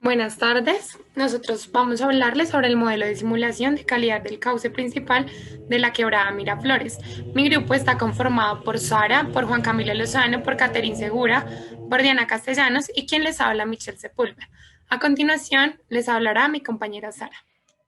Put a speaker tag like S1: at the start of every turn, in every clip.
S1: Buenas tardes. Nosotros vamos a hablarles sobre el modelo de simulación de calidad del cauce principal de la quebrada Miraflores. Mi grupo está conformado por Sara, por Juan Camilo Lozano, por Caterín Segura, por Diana Castellanos y quien les habla, Michelle Sepúlveda. A continuación, les hablará mi compañera Sara.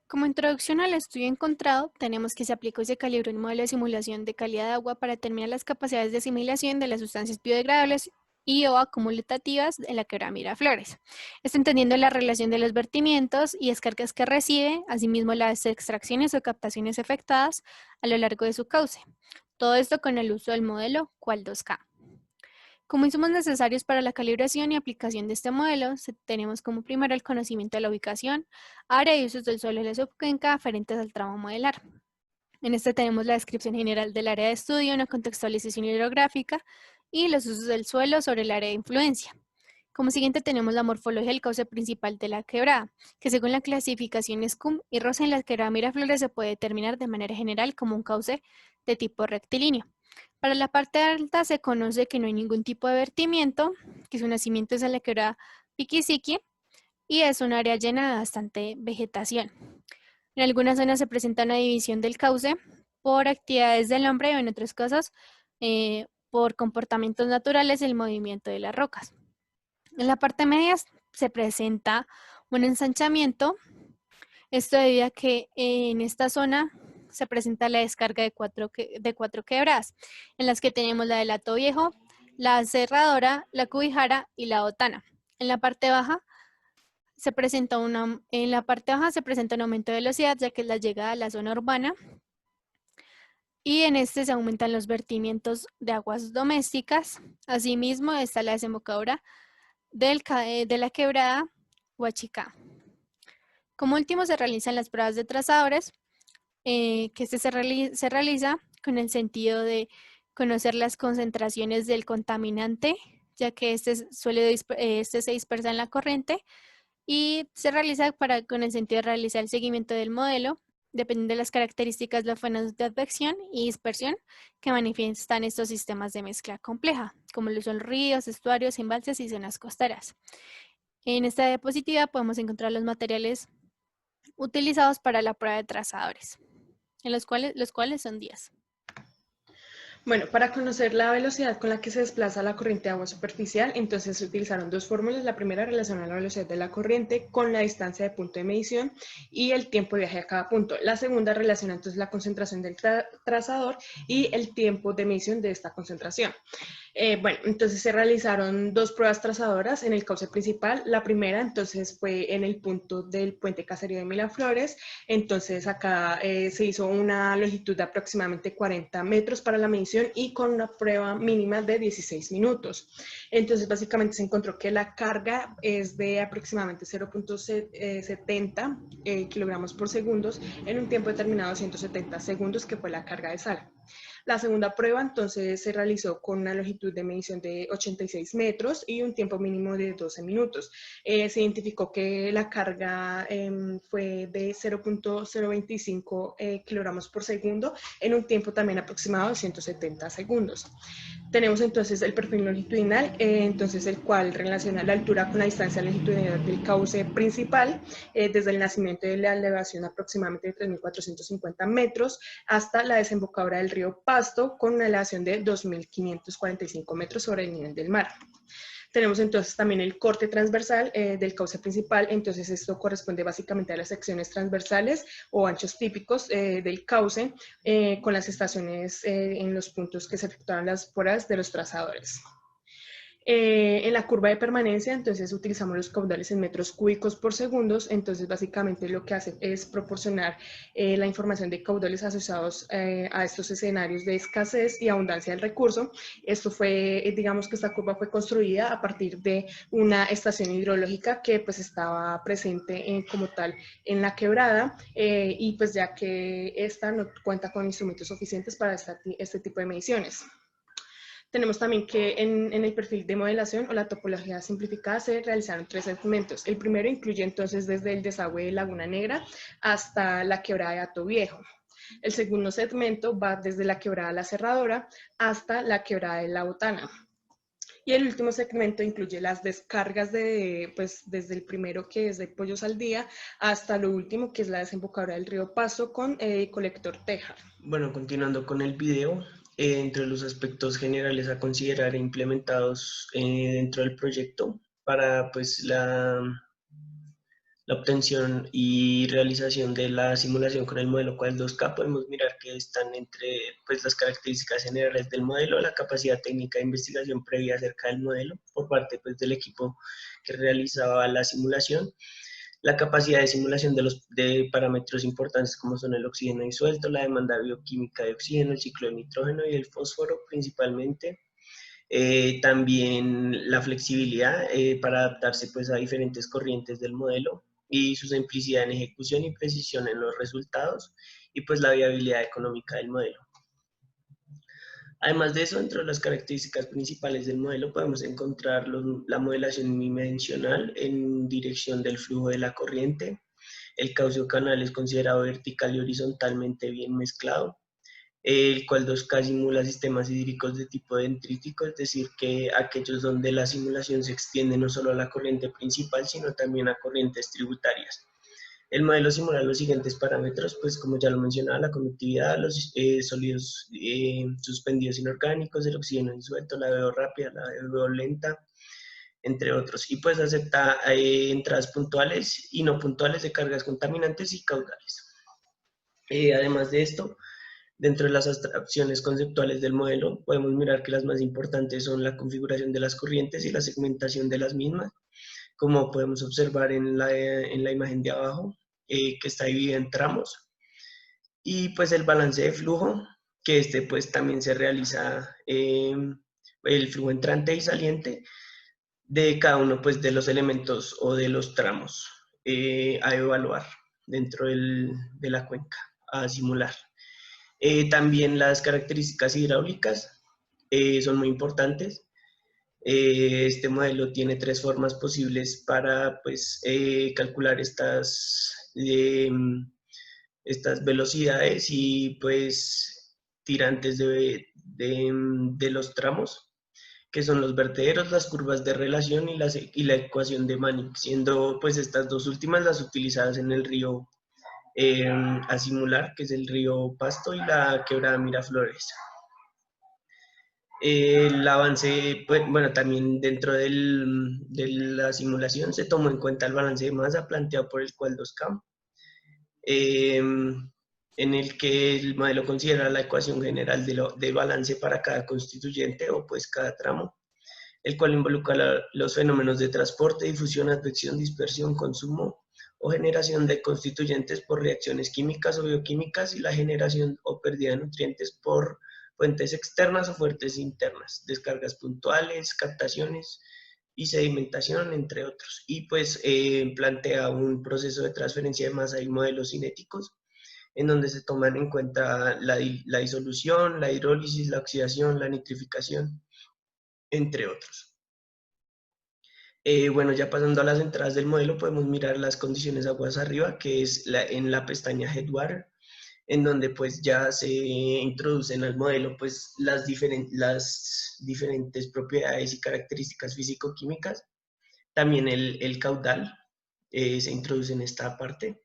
S2: Como introducción al estudio encontrado, tenemos que se aplicó y se calibró un modelo de simulación de calidad de agua para determinar las capacidades de asimilación de las sustancias biodegradables y o acumulativas de la quebrada Miraflores. Esto entendiendo la relación de los vertimientos y descargas que recibe, asimismo las extracciones o captaciones efectuadas a lo largo de su cauce. Todo esto con el uso del modelo Qual 2K. Como insumos necesarios para la calibración y aplicación de este modelo, tenemos como primero el conocimiento de la ubicación, área y usos del suelo de la subcuenca aferentes al tramo modelar. En este tenemos la descripción general del área de estudio, una contextualización hidrográfica y los usos del suelo sobre el área de influencia. Como siguiente tenemos la morfología del cauce principal de la quebrada, que según la clasificación SCUM y Rosa en la quebrada Miraflores se puede determinar de manera general como un cauce de tipo rectilíneo. Para la parte alta se conoce que no hay ningún tipo de vertimiento, que su nacimiento es en la quebrada Piquisiqui y es un área llena de bastante vegetación. En algunas zonas se presenta una división del cauce por actividades del hombre o en otros casos por comportamientos naturales y el movimiento de las rocas. En la parte media se presenta un ensanchamiento, esto debido a que en esta zona se presenta la descarga de cuatro quebradas, en las que tenemos la del Hato Viejo, la Cerradora, la Cubijara y la Botana. En la parte baja se presenta un aumento de velocidad, ya que es la llegada a la zona urbana, y en este se aumentan los vertimientos de aguas domésticas. Asimismo, está la desembocadura de la quebrada Huachicá. Como último, se realizan las pruebas de trazadores, que se realiza con el sentido de conocer las concentraciones del contaminante, ya que este se dispersa en la corriente, y se realiza con el sentido de realizar el seguimiento del modelo, dependiendo de las características de los fenómenos de advección y dispersión que manifiestan estos sistemas de mezcla compleja, como lo son ríos, estuarios, embalses y zonas costeras. En esta diapositiva podemos encontrar los materiales utilizados para la prueba de trazadores, en los cuales son 10.
S3: Bueno, para conocer la velocidad con la que se desplaza la corriente de agua superficial, entonces se utilizaron dos fórmulas. La primera relaciona la velocidad de la corriente con la distancia de punto de medición y el tiempo de viaje a cada punto. La segunda relaciona entonces la concentración del trazador y el tiempo de medición de esta concentración. Bueno, entonces se realizaron dos pruebas trazadoras en el cauce principal. La primera entonces fue en el punto del puente Caserío de Miraflores. Entonces acá se hizo una longitud de aproximadamente 40 metros para la medición y con una prueba mínima de 16 minutos. Entonces básicamente se encontró que la carga es de aproximadamente 0.70 kilogramos por segundo en un tiempo determinado de 170 segundos, que fue la carga de sal. La segunda prueba entonces se realizó con una longitud de medición de 86 metros y un tiempo mínimo de 12 minutos. Se identificó que la carga fue de 0.025 kilogramos por segundo en un tiempo también aproximado de 170 segundos. Tenemos entonces el perfil longitudinal, entonces el cual relaciona la altura con la distancia longitudinal del cauce principal, desde el nacimiento de la elevación aproximadamente de 3.450 metros hasta la desembocadura del río Pasto con una elevación de 2.545 metros sobre el nivel del mar. Tenemos entonces también el corte transversal del cauce principal, entonces esto corresponde básicamente a las secciones transversales o anchos típicos del cauce con las estaciones en los puntos que se efectuaron las pruebas de los trazadores. En la curva de permanencia, entonces utilizamos los caudales en metros cúbicos por segundos, entonces básicamente lo que hace es proporcionar la información de caudales asociados a estos escenarios de escasez y abundancia del recurso. Esto fue, digamos que esta curva fue construida a partir de una estación hidrológica que pues estaba presente como tal en la quebrada y pues ya que esta no cuenta con instrumentos suficientes para este tipo de mediciones. Tenemos también que en el perfil de modelación o la topología simplificada se realizaron tres segmentos. El primero incluye entonces desde el desagüe de Laguna Negra hasta la quebrada de Hato Viejo. El segundo segmento va desde la quebrada La Cerradora hasta la quebrada de La Botana. Y el último segmento incluye las descargas pues, desde el primero, que es de Pollos al Día, hasta lo último, que es la desembocadura del río Paso con colector Tejar.
S4: Bueno, continuando con el video, entre los aspectos generales a considerar e implementados dentro del proyecto para pues, la obtención y realización de la simulación con el modelo Qual 2K, podemos mirar que están entre pues, las características generales del modelo, la capacidad técnica de investigación previa acerca del modelo por parte pues, del equipo que realizaba la simulación, la capacidad de simulación de parámetros importantes como son el oxígeno disuelto, la demanda bioquímica de oxígeno, el ciclo de nitrógeno y el fósforo principalmente. También la flexibilidad para adaptarse pues, a diferentes corrientes del modelo y su simplicidad en ejecución y precisión en los resultados y pues la viabilidad económica del modelo. Además de eso, dentro de las características principales del modelo podemos encontrar la modelación unidimensional en dirección del flujo de la corriente. El cauce o canal es considerado vertical y horizontalmente bien mezclado, el cual 2K simula sistemas hídricos de tipo dendrítico, es decir, que aquellos donde la simulación se extiende no solo a la corriente principal, sino también a corrientes tributarias. El modelo simula los siguientes parámetros, pues como ya lo mencionaba, la conductividad, los sólidos suspendidos inorgánicos, el oxígeno disuelto, la VO rápida, la VO lenta, entre otros. Y pues acepta entradas puntuales y no puntuales de cargas contaminantes y caudales. Además de esto, dentro de las abstracciones conceptuales del modelo, podemos mirar que las más importantes son la configuración de las corrientes y la segmentación de las mismas, como podemos observar en la imagen de abajo, que está dividida en tramos, y pues el balance de flujo, que pues también se realiza el flujo entrante y saliente de cada uno pues de los elementos o de los tramos a evaluar dentro de la cuenca, a simular. También las características hidráulicas son muy importantes. Este modelo tiene 3 formas posibles para pues, calcular estas velocidades y pues tirantes de los tramos, que son los vertederos, las curvas de relación y la ecuación de Manning, siendo pues estas dos últimas las utilizadas en el río a simular, que es el río Pasto y la quebrada Miraflores. El avance, pues, bueno, también dentro de la simulación se tomó en cuenta el balance de masa planteado por el Qual 2K, en el que el modelo considera la ecuación general de balance para cada constituyente o pues cada tramo, el cual involucra los fenómenos de transporte, difusión, advección, dispersión, consumo o generación de constituyentes por reacciones químicas o bioquímicas y la generación o pérdida de nutrientes por fuentes externas o fuentes internas, descargas puntuales, captaciones y sedimentación, entre otros. Y pues plantea un proceso de transferencia de masa y modelos cinéticos, en donde se toman en cuenta la disolución, la hidrólisis, la oxidación, la nitrificación, entre otros. Bueno, ya pasando a las entradas del modelo, podemos mirar las condiciones aguas arriba, que es en la pestaña Headwater, en donde pues ya se introducen al modelo pues las diferentes propiedades y características físico-químicas. También el caudal se introduce en esta parte.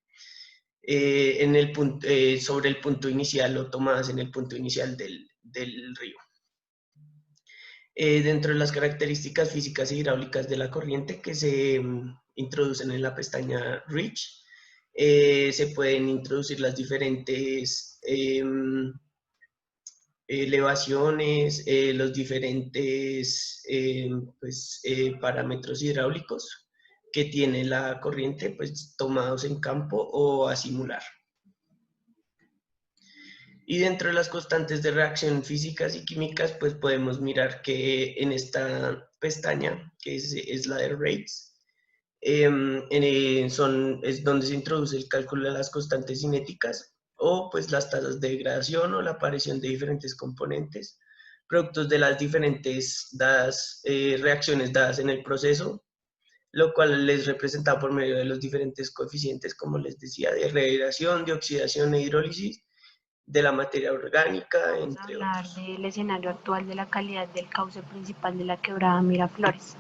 S4: Sobre el punto inicial o tomadas en el punto inicial del río. Dentro de las características físicas y hidráulicas de la corriente que se introducen en la pestaña Reach, se pueden introducir las diferentes elevaciones, los diferentes parámetros hidráulicos que tiene la corriente, pues tomados en campo o a simular. Y dentro de las constantes de reacción físicas y químicas, pues podemos mirar que en esta pestaña, que es la de rates, es donde se introduce el cálculo de las constantes cinéticas o pues las tasas de degradación o la aparición de diferentes componentes, productos de las diferentes reacciones dadas en el proceso, lo cual es representado por medio de los diferentes coeficientes, como les decía, de rehidratación, de oxidación e hidrólisis, de la materia orgánica,
S5: Vamos a
S4: entre
S5: hablar
S4: otros.
S5: del escenario actual de la calidad del cauce principal de la quebrada Miraflores.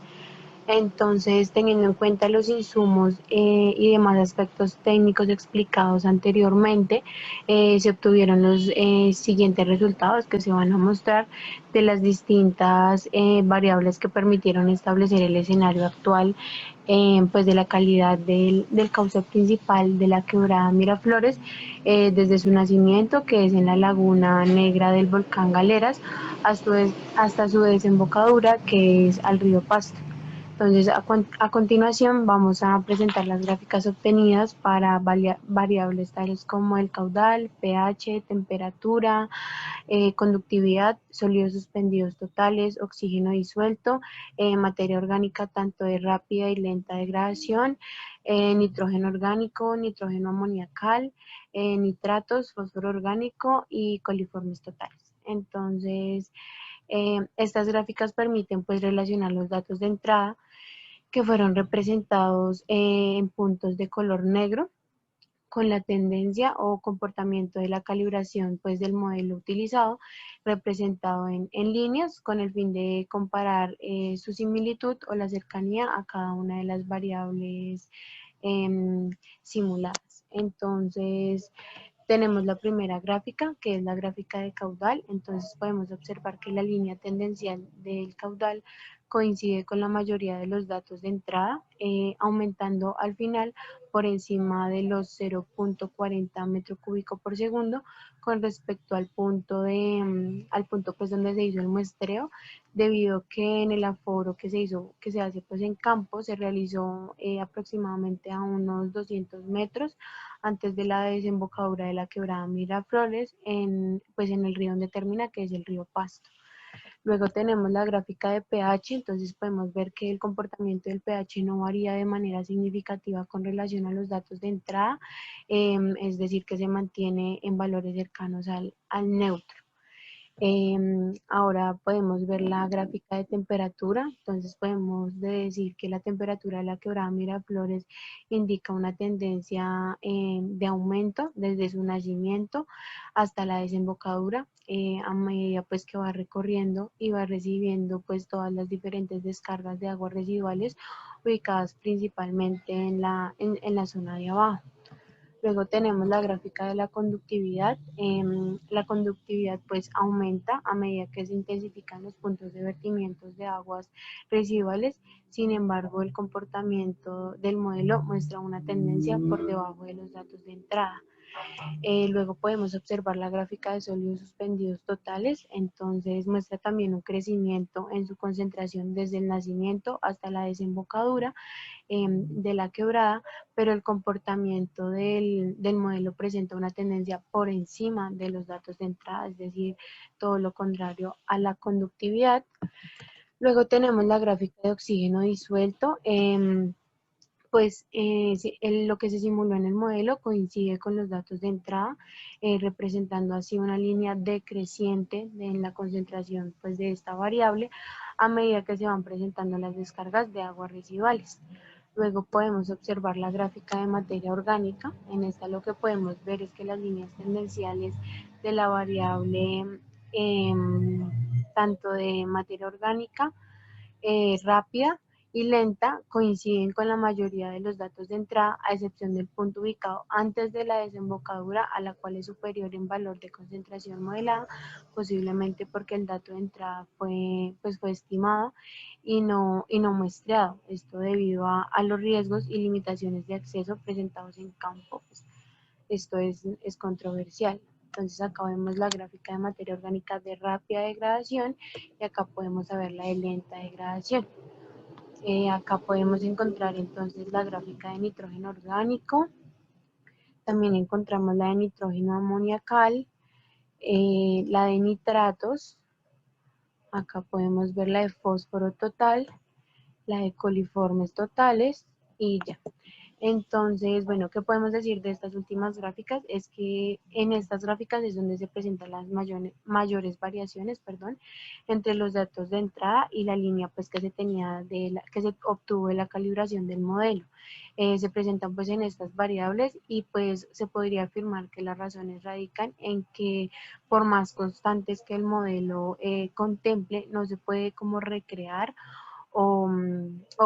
S5: Entonces, teniendo en cuenta los insumos y demás aspectos técnicos explicados anteriormente, se obtuvieron los siguientes resultados que se van a mostrar de las distintas variables que permitieron establecer el escenario actual pues de la calidad del cauce principal de la quebrada Miraflores desde su nacimiento, que es en la laguna negra del volcán Galeras, hasta su desembocadura, que es al río Pasto. Entonces, a continuación vamos a presentar las gráficas obtenidas para variables tales como el caudal, pH, temperatura, conductividad, sólidos suspendidos totales, oxígeno disuelto, materia orgánica tanto de rápida y lenta degradación, nitrógeno orgánico, nitrógeno amoniacal, nitratos, fósforo orgánico y coliformes totales. Entonces, estas gráficas permiten pues relacionar los datos de entrada que fueron representados en puntos de color negro con la tendencia o comportamiento de la calibración pues, del modelo utilizado, representado en líneas con el fin de comparar su similitud o la cercanía a cada una de las variables simuladas. Entonces, tenemos la primera gráfica, que es la gráfica de caudal. Entonces podemos observar que la línea tendencial del caudal coincide con la mayoría de los datos de entrada, aumentando al final por encima de los 0.40 metro cúbico por segundo con respecto al punto, al punto pues donde se hizo el muestreo, debido que en el aforo que se hace pues en campo se realizó aproximadamente a unos 200 metros antes de la desembocadura de la quebrada Miraflores, pues en el río donde termina, que es el río Pasto. Luego tenemos la gráfica de pH, entonces podemos ver que el comportamiento del pH no varía de manera significativa con relación a los datos de entrada, es decir, que se mantiene en valores cercanos al neutro. Ahora podemos ver la gráfica de temperatura, entonces podemos decir que la temperatura de la quebrada Miraflores indica una tendencia de aumento desde su nacimiento hasta la desembocadura, a medida pues que va recorriendo y va recibiendo pues todas las diferentes descargas de aguas residuales ubicadas principalmente en la zona de abajo. Luego tenemos la gráfica de la conductividad. La conductividad pues aumenta a medida que se intensifican los puntos de vertimientos de aguas residuales. Sin embargo, el comportamiento del modelo muestra una tendencia por debajo de los datos de entrada. Luego podemos observar la gráfica de sólidos suspendidos totales, entonces muestra también un crecimiento en su concentración desde el nacimiento hasta la desembocadura de la quebrada, pero el comportamiento del modelo presenta una tendencia por encima de los datos de entrada, es decir, todo lo contrario a la conductividad. Luego tenemos la gráfica de oxígeno disuelto. Pues lo que se simuló en el modelo coincide con los datos de entrada, representando así una línea decreciente en la concentración pues, de esta variable a medida que se van presentando las descargas de aguas residuales. Luego podemos observar la gráfica de materia orgánica. En esta lo que podemos ver es que las líneas tendenciales de la variable tanto de materia orgánica rápida y lenta coinciden con la mayoría de los datos de entrada, a excepción del punto ubicado antes de la desembocadura, a la cual es superior en valor de concentración modelada, posiblemente porque el dato de entrada fue estimado y no muestreado. Esto debido a los riesgos y limitaciones de acceso presentados en campo. Pues, esto es controversial. Entonces acá vemos la gráfica de materia orgánica de rápida degradación y acá podemos ver la de lenta degradación. Acá podemos encontrar entonces la gráfica de nitrógeno orgánico, también encontramos la de nitrógeno amoniacal, la de nitratos, acá podemos ver la de fósforo total, la de coliformes totales y ya. Entonces, bueno, ¿qué podemos decir de estas últimas gráficas? Es que en estas gráficas es donde se presentan las mayores variaciones, perdón, entre los datos de entrada y la línea pues que se tenía que se obtuvo de la calibración del modelo. Se presentan pues en estas variables y pues se podría afirmar que las razones radican en que por más constantes que el modelo contemple, no se puede como recrear o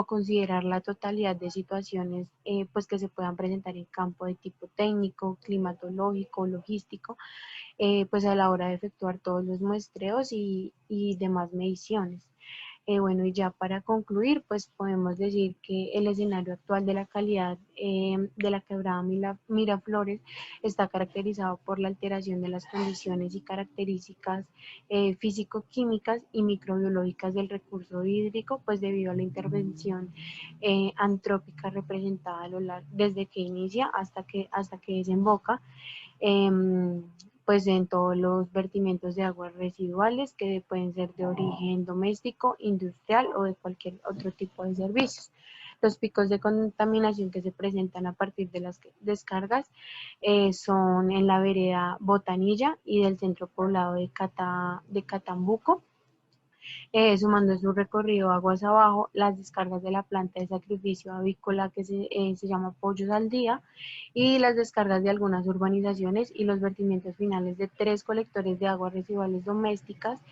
S5: considerar la totalidad de situaciones pues que se puedan presentar en campo de tipo técnico, climatológico, logístico, pues a la hora de efectuar todos los muestreos y demás mediciones. Bueno, y ya para concluir, pues podemos decir que el escenario actual de la calidad de la quebrada Miraflores está caracterizado por la alteración de las condiciones y características físico-químicas y microbiológicas del recurso hídrico, pues debido a la intervención antrópica representada a lo largo, desde que inicia hasta que desemboca pues en todos los vertimientos de aguas residuales que pueden ser de origen doméstico, industrial o de cualquier otro tipo de servicios. Los picos de contaminación que se presentan a partir de las descargas son en la vereda Botanilla y del centro poblado de Catambuco. Sumando su recorrido aguas abajo, las descargas de la planta de sacrificio avícola que se llama Pollos al Día y las descargas de algunas urbanizaciones y los vertimientos finales de 3 colectores de aguas residuales domésticas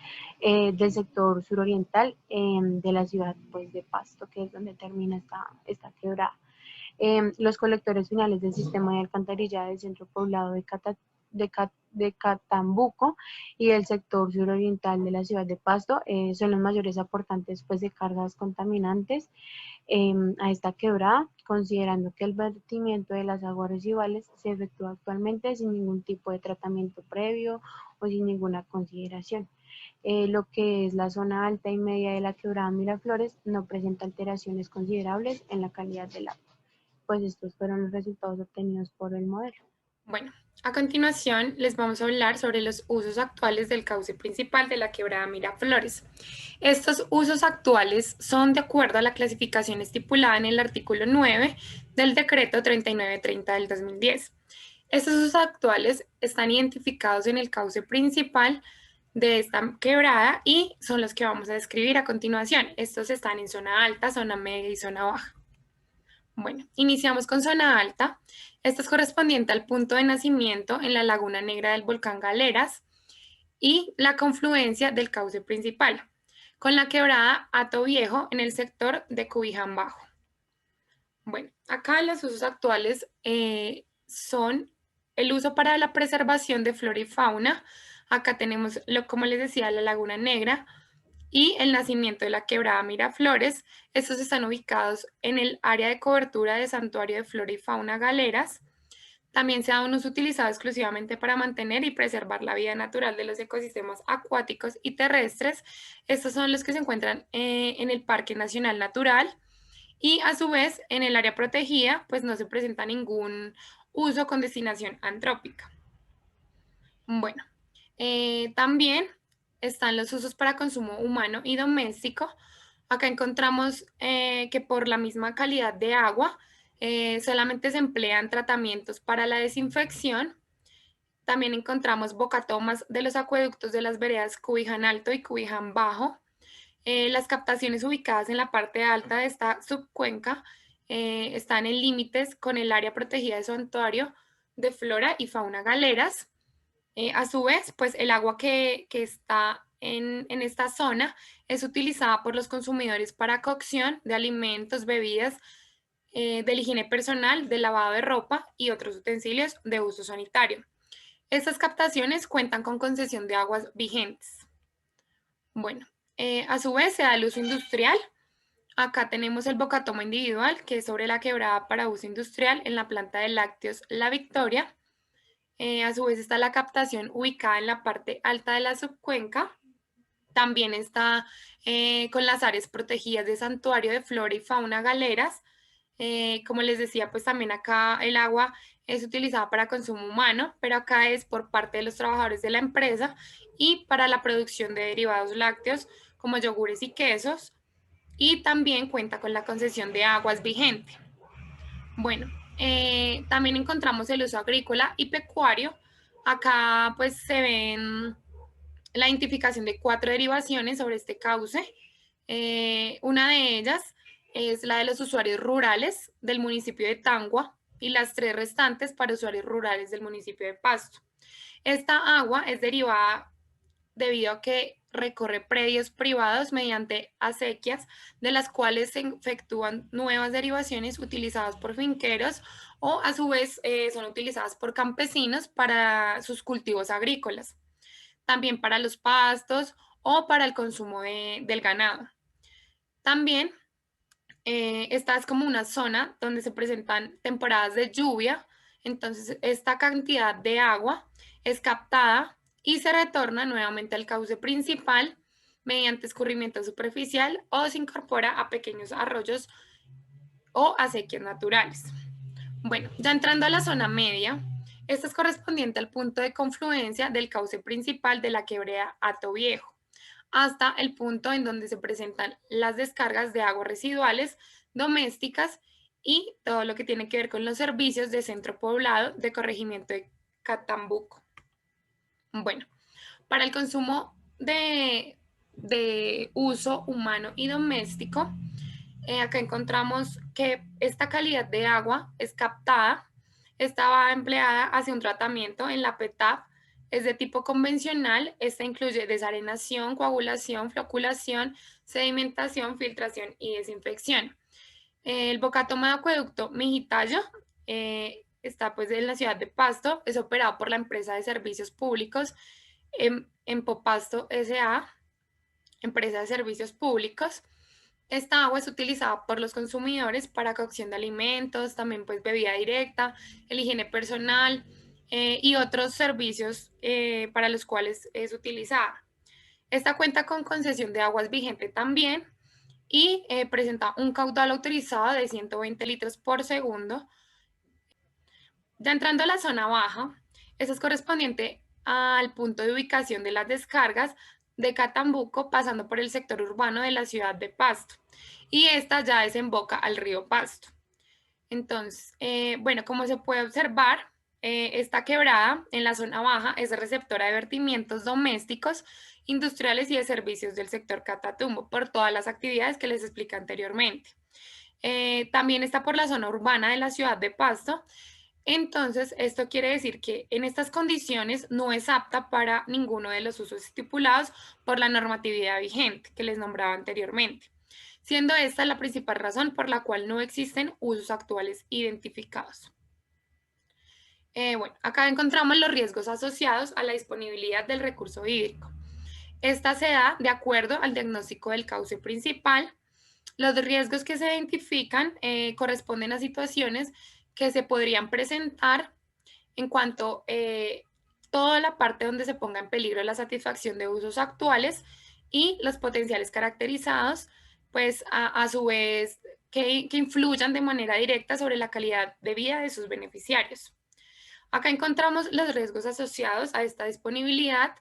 S5: del sector suroriental de la ciudad pues, de Pasto, que es donde termina esta quebrada. Los colectores finales del sistema de alcantarillado del centro poblado de Catambuco y el sector suroriental de la ciudad de Pasto son los mayores aportantes pues, de cargas contaminantes a esta quebrada, considerando que el vertimiento de las aguas residuales se efectúa actualmente sin ningún tipo de tratamiento previo o sin ninguna consideración. Lo que es la zona alta y media de la quebrada Miraflores no presenta alteraciones considerables en la calidad del agua. Pues estos fueron los resultados obtenidos por el modelo.
S1: Bueno, a continuación les vamos a hablar sobre los usos actuales del cauce principal de la quebrada Miraflores. Estos usos actuales son de acuerdo a la clasificación estipulada en el artículo 9 del decreto 3930 del 2010. Estos usos actuales están identificados en el cauce principal de esta quebrada y son los que vamos a describir a continuación. Estos están en zona alta, zona media y zona baja. Bueno, iniciamos con zona alta. Esta es correspondiente al punto de nacimiento en la Laguna Negra del volcán Galeras y la confluencia del cauce principal, con la quebrada Hato Viejo en el sector de Cubiján Bajo. Bueno, acá los usos actuales son el uso para la preservación de flora y fauna. Acá tenemos, como les decía, la Laguna Negra y el nacimiento de la quebrada Miraflores. Estos están ubicados en el área de cobertura de Santuario de Flora y Fauna Galeras. También se da un uso utilizado exclusivamente para mantener y preservar la vida natural de los ecosistemas acuáticos y terrestres. Estos son los que se encuentran en el Parque Nacional Natural y a su vez en el área protegida pues no se presenta ningún uso con destinación antrópica. Bueno, también están los usos para consumo humano y doméstico. Acá encontramos que por la misma calidad de agua solamente se emplean tratamientos para la desinfección. También encontramos bocatomas de los acueductos de las veredas Cubiján Alto y Cubiján Bajo. Las captaciones ubicadas en la parte alta de esta subcuenca están en límites con el área protegida de Santuario de Flora y Fauna Galeras. A su vez, pues el agua que está en esta zona es utilizada por los consumidores para cocción de alimentos, bebidas, de la higiene personal, de lavado de ropa y otros utensilios de uso sanitario. Estas captaciones cuentan con concesión de aguas vigentes. Bueno, a su vez se da el uso industrial. Acá tenemos el bocatoma individual, que es sobre la quebrada para uso industrial en la planta de lácteos La Victoria. A su vez está la captación ubicada en la parte alta de la subcuenca. También está con las áreas protegidas de Santuario de Flora y Fauna Galeras. Como les decía, pues también acá el agua es utilizada para consumo humano, pero acá es por parte de los trabajadores de la empresa y para la producción de derivados lácteos como yogures y quesos. Y también cuenta con la concesión de aguas vigente. Bueno, también encontramos el uso agrícola y pecuario. Acá pues se ven la identificación de 4 derivaciones sobre este cauce. Una de ellas es la de los usuarios rurales del municipio de Tangua y las 3 restantes para usuarios rurales del municipio de Pasto. Esta agua es derivada debido a que recorre predios privados mediante acequias, de las cuales se efectúan nuevas derivaciones utilizadas por finqueros o a su vez son utilizadas por campesinos para sus cultivos agrícolas, también para los pastos o para el consumo del ganado. También esta es como una zona donde se presentan temporadas de lluvia, entonces esta cantidad de agua es captada y se retorna nuevamente al cauce principal mediante escurrimiento superficial o se incorpora a pequeños arroyos o acequias naturales. Bueno, ya entrando a la zona media, esta es correspondiente al punto de confluencia del cauce principal de la quebrada Hato Viejo, hasta el punto en donde se presentan las descargas de aguas residuales domésticas y todo lo que tiene que ver con los servicios de centro poblado de corregimiento de Catambuco. Bueno, para el consumo de uso humano y doméstico, acá encontramos que esta calidad de agua es captada, estaba empleada hacia un tratamiento en la PETAP, es de tipo convencional, esta incluye desarenación, coagulación, floculación, sedimentación, filtración y desinfección. El Bocatoma de Acueducto Mijitayo está pues en la ciudad de Pasto, es operado por la empresa de servicios públicos Empopasto S.A., empresa de servicios públicos. Esta agua es utilizada por los consumidores para cocción de alimentos, también pues bebida directa, el higiene personal y otros servicios para los cuales es utilizada. Esta cuenta con concesión de aguas vigente también y presenta un caudal autorizado de 120 litros por segundo. Ya entrando a la zona baja, esta es correspondiente al punto de ubicación de las descargas de Catambuco, pasando por el sector urbano de la ciudad de Pasto. Y esta ya desemboca al río Pasto. Entonces, bueno, como se puede observar, esta quebrada en la zona baja es receptora de vertimientos domésticos, industriales y de servicios del sector Catatumbo por todas las actividades que les expliqué anteriormente. También está por la zona urbana de la ciudad de Pasto. Entonces, esto quiere decir que en estas condiciones no es apta para ninguno de los usos estipulados por la normatividad vigente que les nombraba anteriormente, siendo esta la principal razón por la cual no existen usos actuales identificados. Bueno, acá encontramos los riesgos asociados a la disponibilidad del recurso hídrico. Esta se da de acuerdo al diagnóstico del cauce principal. Los riesgos que se identifican corresponden a situaciones que se podrían presentar en cuanto toda la parte donde se ponga en peligro la satisfacción de usos actuales y los potenciales caracterizados, pues a su vez que influyan de manera directa sobre la calidad de vida de sus beneficiarios. Acá encontramos los riesgos asociados a esta disponibilidad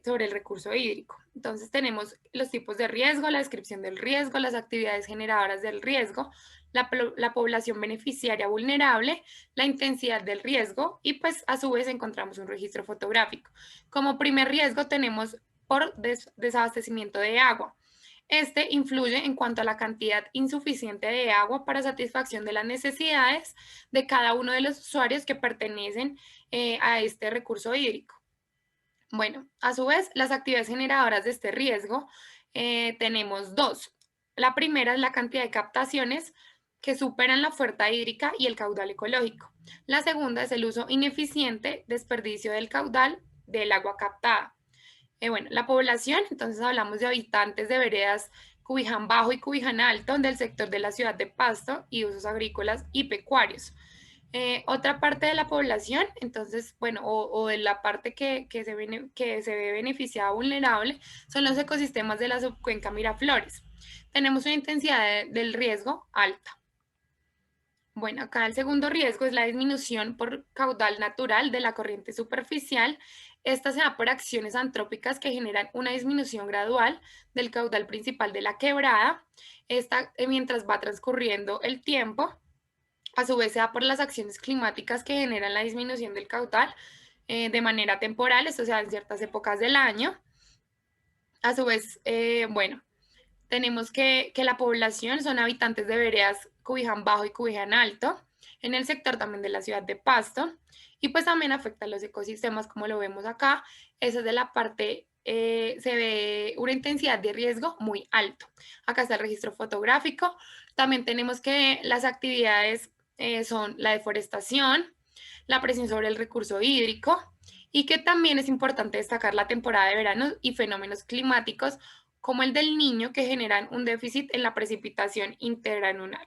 S1: sobre el recurso hídrico. Entonces tenemos los tipos de riesgo, la descripción del riesgo, las actividades generadoras del riesgo, la población beneficiaria vulnerable, la intensidad del riesgo y pues a su vez encontramos un registro fotográfico. Como primer riesgo tenemos por desabastecimiento de agua. Este influye en cuanto a la cantidad insuficiente de agua para satisfacción de las necesidades de cada uno de los usuarios que pertenecen a este recurso hídrico. Bueno, a su vez, las actividades generadoras de este riesgo tenemos dos. La primera es la cantidad de captaciones que superan la oferta hídrica y el caudal ecológico. La segunda es el uso ineficiente, desperdicio del caudal del agua captada. Bueno, la población, entonces hablamos de habitantes de veredas Cubiján Bajo y Cubiján Alto, del sector de la ciudad de Pasto y usos agrícolas y pecuarios. Otra parte de la población, entonces, bueno, o de la parte que se ve beneficiada o vulnerable, son los ecosistemas de la subcuenca Miraflores. Tenemos una intensidad del riesgo alta. Bueno, acá el segundo riesgo es la disminución por caudal natural de la corriente superficial. Esta se da por acciones antrópicas que generan una disminución gradual del caudal principal de la quebrada. Esta, mientras va transcurriendo el tiempo, A su vez se da por las acciones climáticas que generan la disminución del caudal de manera temporal, esto se da en ciertas épocas del año. A su vez, bueno, tenemos que la población son habitantes de veredas Cubiján Bajo y Cubiján Alto, en el sector también de la ciudad de Pasto, y pues también afecta a los ecosistemas como lo vemos acá. Esa es de la parte, se ve una intensidad de riesgo muy alto. Acá está el registro fotográfico. También tenemos que las actividades son la deforestación, la presión sobre el recurso hídrico, y que también es importante destacar la temporada de verano y fenómenos climáticos como el del Niño, que generan un déficit en la precipitación interanual.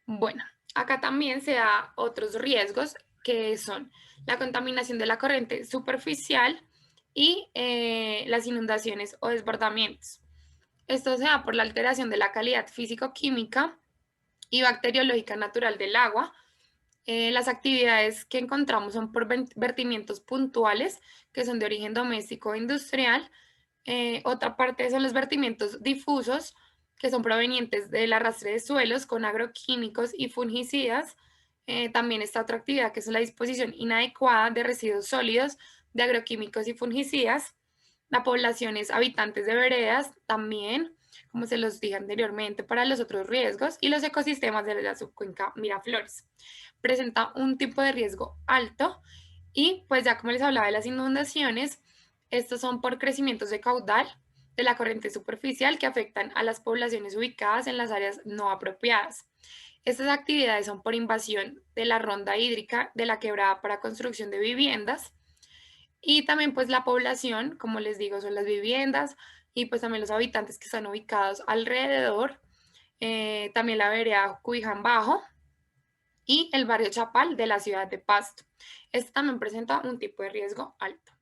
S1: Bueno, acá también se da otros riesgos que son la contaminación de la corriente superficial y las inundaciones o desbordamientos. Esto se da por la alteración de la calidad físico-química y bacteriológica natural del agua. Las actividades que encontramos son por vertimientos puntuales que son de origen doméstico o industrial. Otra parte son los vertimientos difusos, que son provenientes del arrastre de suelos con agroquímicos y fungicidas. También está otra actividad que es la disposición inadecuada de residuos sólidos de agroquímicos y fungicidas. La población es habitantes de veredas también, como se los dije anteriormente, para los otros riesgos, y los ecosistemas de la subcuenca Miraflores. Presenta un tipo de riesgo alto y pues ya como les hablaba de las inundaciones, estos son por crecimientos de caudal de la corriente superficial que afectan a las poblaciones ubicadas en las áreas no apropiadas. Estas actividades son por invasión de la ronda hídrica de la quebrada para construcción de viviendas, y también pues la población, como les digo, son las viviendas y pues también los habitantes que están ubicados alrededor. También la vereda Cubiján Bajo y el barrio Chapal de la ciudad de Pasto. Este también presenta un tipo de riesgo alto.